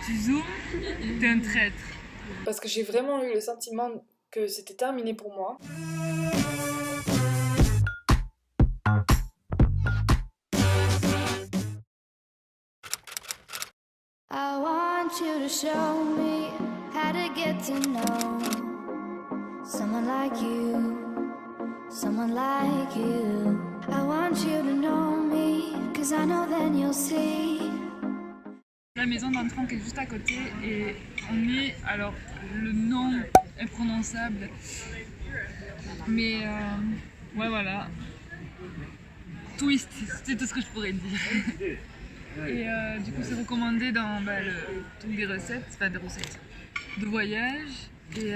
Tu zoomes, t'es un traître. Parce que j'ai vraiment eu le sentiment que c'était terminé pour moi. I want you to show me how to get to know someone like you, someone like you. I want you to know me, 'cause I know then you'll see. La maison d'entrant qui est juste à côté et on est, alors le nom imprononçable, mais ouais voilà, twist, c'est tout ce que je pourrais dire. Et du coup c'est recommandé dans toutes les recettes, enfin des recettes de voyage. Et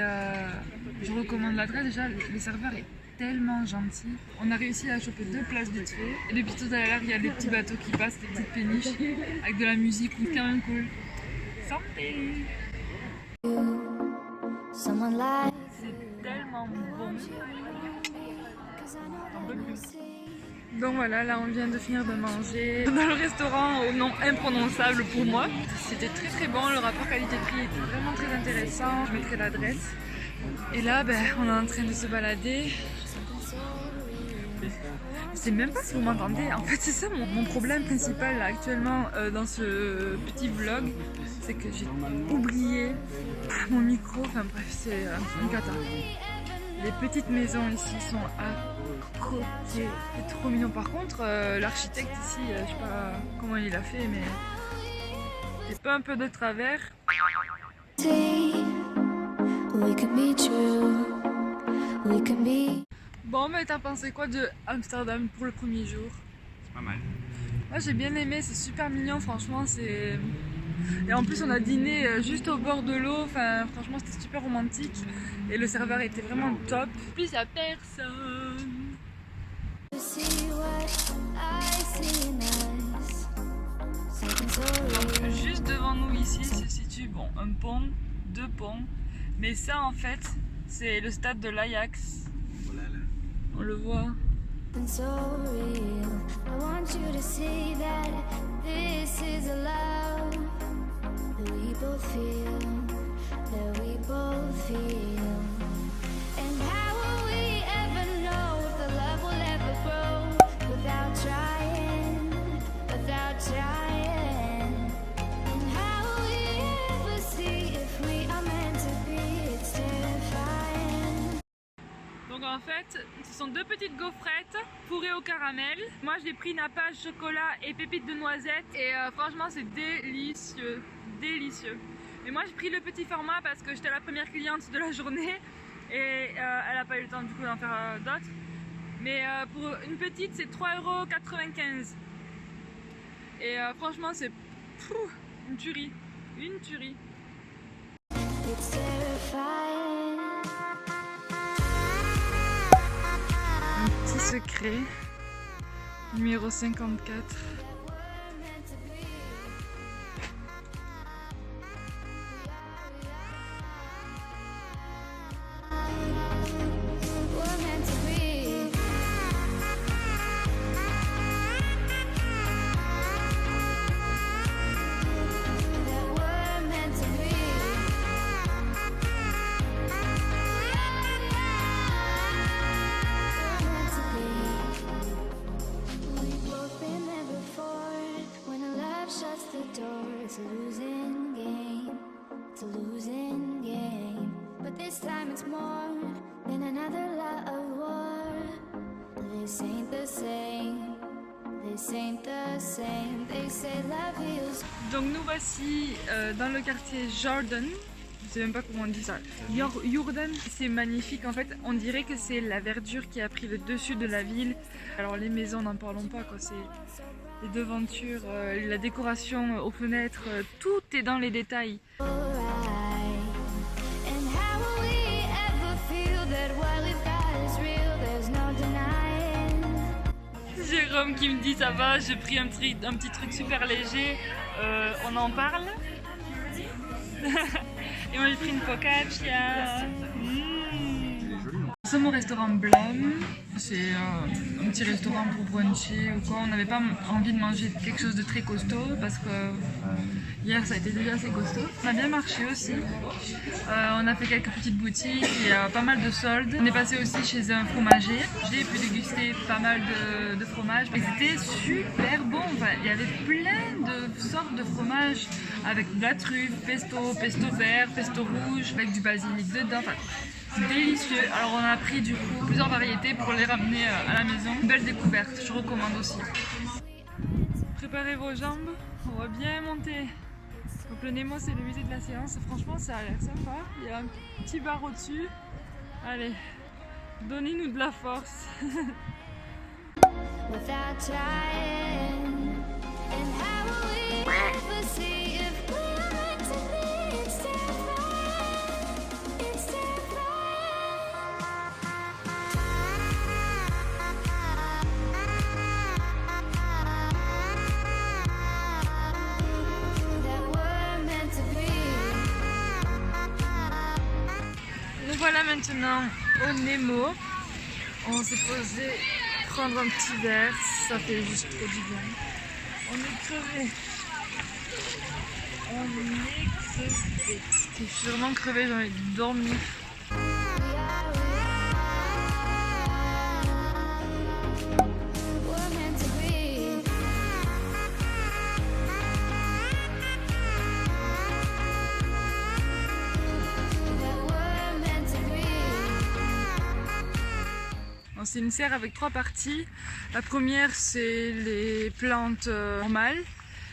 je recommande l'adresse. Déjà le serveur est tellement gentil. On a réussi à choper 2 places vite fait. Et depuis tout à l'heure il y a des petits bateaux qui passent, des petites péniches avec de la musique, c'est quand même cool. Santé! Someone like C'est tellement bon. 'cause I know then you'll see. Donc voilà, là on vient de finir de manger dans le restaurant au nom imprononçable pour moi. C'était très très bon, le rapport qualité-prix était vraiment très intéressant. Je mettrai l'adresse. Et là, on est en train de se balader. Je sais même pas si vous m'entendez. En fait, c'est ça mon problème principal là, actuellement dans ce petit vlog. C'est que j'ai oublié mon micro. Enfin bref, c'est une cata. Les petites maisons ici sont à côté. C'est trop mignon. Par contre, l'architecte ici, je sais pas comment il a fait, mais c'est pas un peu de travers. See, we can be true, we can be. Bon, mais t'as pensé quoi de Amsterdam pour le premier jour? C'est pas mal. Moi j'ai bien aimé, c'est super mignon, franchement. C'est... Et en plus on a dîné juste au bord de l'eau, enfin franchement c'était super romantique. Et le serveur était vraiment top. En plus il y a personne. See what I see in us. Something so real. Juste devant nous ici se situe un pont, 2 ponts. Mais ça en fait c'est le stade de l'Ajax. Voilà, là. On le voit. Something so real. I want you to see that this is a love that we both feel, that we both feel. And how will we ever know if the love will ever grow without trying, without trying? And how will we ever see if we are meant to be? It's terrifying. Donc en fait, ce sont 2 petites gaufrettes fourrées au caramel. Moi j'ai pris nappage, chocolat et pépites de noisettes. Et franchement c'est délicieux, délicieux. Mais moi j'ai pris le petit format parce que j'étais la première cliente de la journée. Et elle n'a pas eu le temps du coup d'en faire d'autres. Mais pour une petite c'est 3,95 €. Et franchement c'est une tuerie. Une tuerie. It's terrifying. Un petit secret. Numéro 54. We're meant to be. That we're meant to be. We're meant to be. We've both been there before. When a love shuts the door, it's a losing game. It's a losing game. But this time it's more than another love war. This ain't the same. This ain't the same. They say love heals. Donc nous voici dans le quartier Jordan. Je sais même pas comment on dit ça. Jordan, c'est magnifique en fait. On dirait que c'est la verdure qui a pris le dessus de la ville. Alors les maisons, n'en parlons pas quoi. C'est les devantures, la décoration aux fenêtres, tout est dans les détails. Alright. And how will we ever feel that what we've got is real? There's no denying. Jérôme qui me dit ça va, j'ai pris un petit truc super léger. On en parle. Et moi j'ai pris une focaccia. sommes au restaurant Blum, c'est un petit restaurant pour bruncher ou quoi. On n'avait pas envie de manger quelque chose de très costaud parce que hier ça a été déjà assez costaud. On a bien marché aussi, on a fait quelques petites boutiques, il y a pas mal de soldes. On est passé aussi chez un fromager, j'ai pu déguster pas mal de fromages et c'était super bon. Enfin, il y avait plein de sortes de fromages avec de la truffe, pesto vert, pesto rouge, avec du basilic dedans. Enfin, c'est délicieux. Alors on a pris du coup plusieurs variétés pour les ramener à la maison. Une belle découverte, je recommande aussi. Préparez vos jambes, on va bien monter. Donc le Nemo c'est le musée de la science, franchement ça a l'air sympa. Il y a un petit bar au-dessus. Allez, donnez-nous de la force. Without trying, and how will we ever see if we're meant to be? It's terrifying, it's terrifying that we're meant to be. Nous voilà maintenant au Nemo. On s'est posé prendre un petit verre, ça fait juste trop du bien. On est crevé. On est crevé. Je suis vraiment crevée, j'ai envie de dormir. We're meant to be. That we're meant to be. C'est une serre avec 3 parties. La première c'est les plantes normales.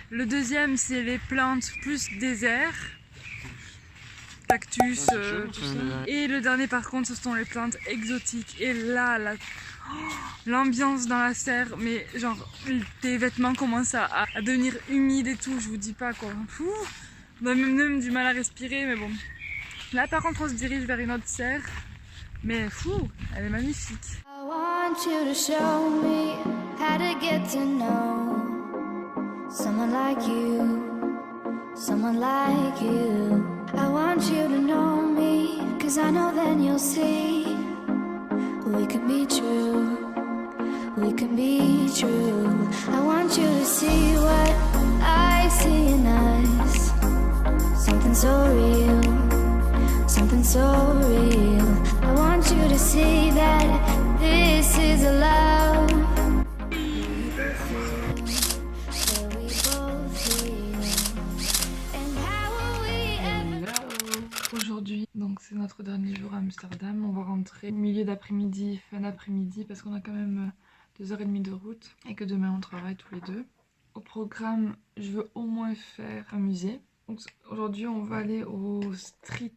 Le deuxième c'est les plantes plus désert, cactus, tout ça. Et le dernier par contre ce sont les plantes exotiques. Et là, l'ambiance dans la serre, mais genre tes vêtements commencent à devenir humides et tout, je vous dis pas quoi. On a même du mal à respirer, mais bon. Là par contre on se dirige vers une autre serre, mais elle est magnifique. I want you to show me how to get to know someone like you, someone like you. I want you to know me, 'cause I know then you'll see we can be true, we can be true. I want you to see what I see in us, something so real, something so real. I want you to see that this is a love that we both feel. And how will we ever... Aujourd'hui, donc c'est notre dernier jour à Amsterdam. On va rentrer au milieu d'après-midi, fin d'après-midi, parce qu'on a quand même 2h30 de route et que demain on travaille tous les deux. Au programme, je veux au moins faire un musée. Aujourd'hui on va aller au street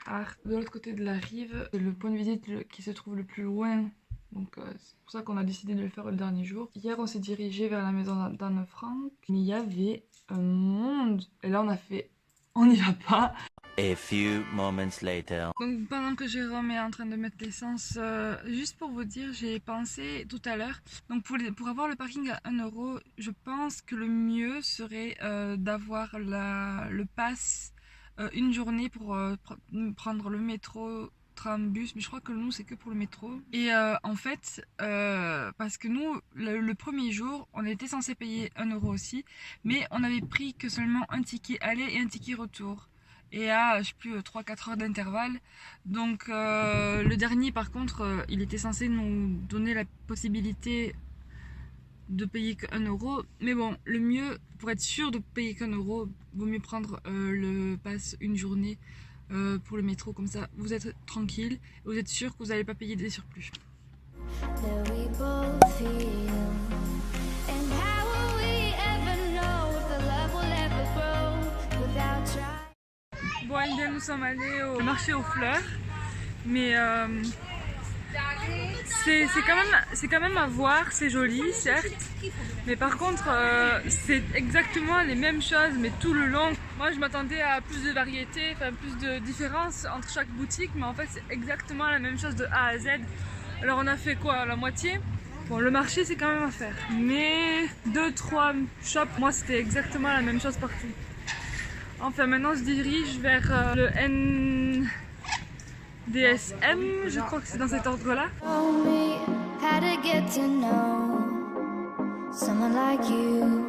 art de l'autre côté de la rive. C'est le point de visite qui se trouve le plus loin, donc c'est pour ça qu'on a décidé de le faire le dernier jour. Hier on s'est dirigé vers la maison d'Anne Frank, mais il y avait un monde et là on a fait on n'y va pas. A few moments later. Donc pendant que Jérôme est en train de mettre l'essence, juste pour vous dire, j'ai pensé tout à l'heure, donc pour avoir le parking à 1 €, je pense que le mieux serait d'avoir le pass une journée pour prendre le métro, tram, bus, mais je crois que nous c'est que pour le métro. Et en fait, parce que nous, le premier jour, on était censé payer 1 € aussi, mais on avait pris que seulement un ticket aller et un ticket retour. Et à, je sais plus, 3-4 heures d'intervalle. Donc le dernier par contre, il était censé nous donner la possibilité de payer que 1 €. Mais bon, le mieux, pour être sûr de payer qu'1 €, vaut mieux prendre le pass une journée pour le métro. Comme ça, vous êtes tranquille, vous êtes sûr que vous n'allez pas payer des surplus. that we both feel. And how will we ever know if the love will ever grow without trying? Bon, bien, nous sommes allés au marché aux fleurs, mais c'est quand même à voir, c'est joli certes, mais par contre c'est exactement les mêmes choses mais tout le long. Moi je m'attendais à plus de variété, enfin plus de différence entre chaque boutique, mais en fait c'est exactement la même chose de A à Z. Alors on a fait quoi, la moitié? Bon, le marché c'est quand même à faire, mais 2-3 shops, moi c'était exactement la même chose partout. Enfin maintenant on se dirige vers le DSM, je crois que c'est dans cet ordre-là. Show me how to get to know someone like you,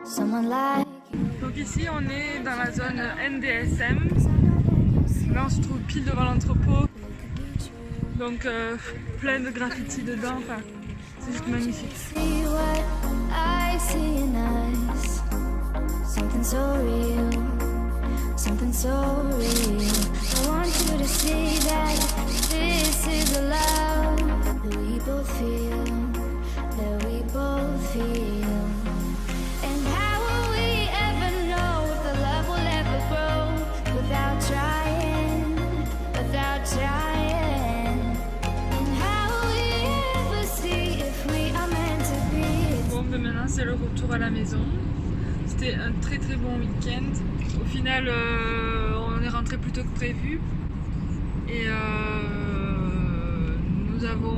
someone like you. Donc ici on est dans la zone NDSM. Là on se trouve pile devant l'entrepôt. Donc plein de graffitis dedans, enfin, c'est juste magnifique. See what I see in us, something so real, something so real. I want you to see that this is a love that we both feel, that we both feel. And how will we ever know if the love will ever grow without trying, without trying? And how will we ever see if we are meant to be? Bon, ben maintenant c'est le retour à la maison. C'était un très très bon week-end. Au final, on est rentré plus tôt que prévu. Et nous avons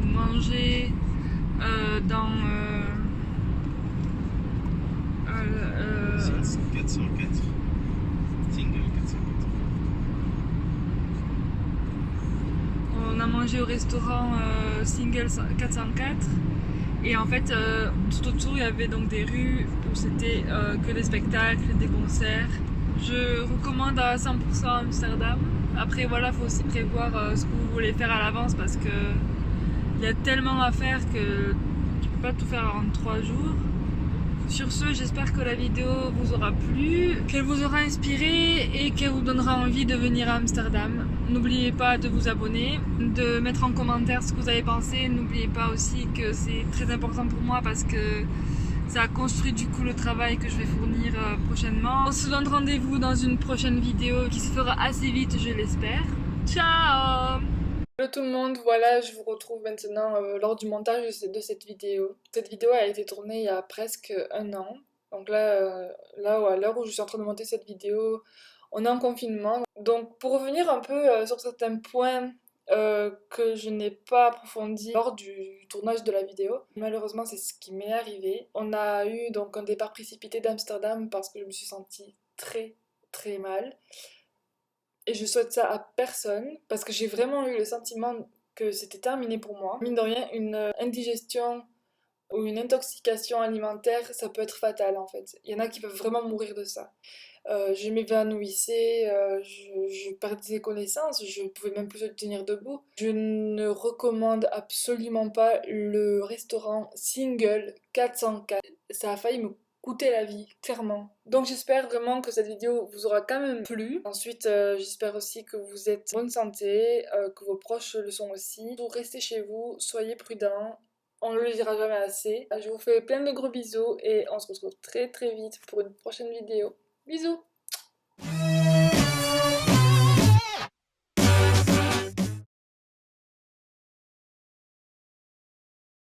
mangé dans 404. Single 404. on a mangé au restaurant Single 404. Et en fait, tout autour, il y avait donc des rues où c'était que des spectacles, des concerts. Je recommande à 100% Amsterdam. Après, voilà, il faut aussi prévoir ce que vous voulez faire à l'avance parce que il y a tellement à faire que tu peux pas tout faire en 3 jours. Sur ce, j'espère que la vidéo vous aura plu, qu'elle vous aura inspiré et qu'elle vous donnera envie de venir à Amsterdam. N'oubliez pas de vous abonner, de mettre en commentaire ce que vous avez pensé. N'oubliez pas aussi que c'est très important pour moi parce que ça a construit du coup le travail que je vais fournir prochainement. On se donne rendez-vous dans une prochaine vidéo qui se fera assez vite, je l'espère. Ciao! Hello tout le monde, voilà, je vous retrouve maintenant lors du montage de cette vidéo. Cette vidéo a été tournée il y a presque un an. Donc là, à l'heure où je suis en train de monter cette vidéo, on est en confinement. Donc pour revenir un peu sur certains points que je n'ai pas approfondis lors du tournage de la vidéo, malheureusement c'est ce qui m'est arrivé. On a eu donc un départ précipité d'Amsterdam parce que je me suis sentie très très mal. Et je souhaite ça à personne parce que j'ai vraiment eu le sentiment que c'était terminé pour moi. Mine de rien, une indigestion ou une intoxication alimentaire, ça peut être fatal en fait. Il y en a qui peuvent vraiment mourir de ça. Je m'évanouissais, je perdais connaissance, je ne pouvais même plus tenir debout. Je ne recommande absolument pas le restaurant Single 404. Ça a failli me coûter la vie, clairement. Donc j'espère vraiment que cette vidéo vous aura quand même plu. Ensuite, j'espère aussi que vous êtes en bonne santé, que vos proches le sont aussi. Pour rester chez vous, soyez prudents. On ne le dira jamais assez. Je vous fais plein de gros bisous et on se retrouve très très vite pour une prochaine vidéo. Bisous!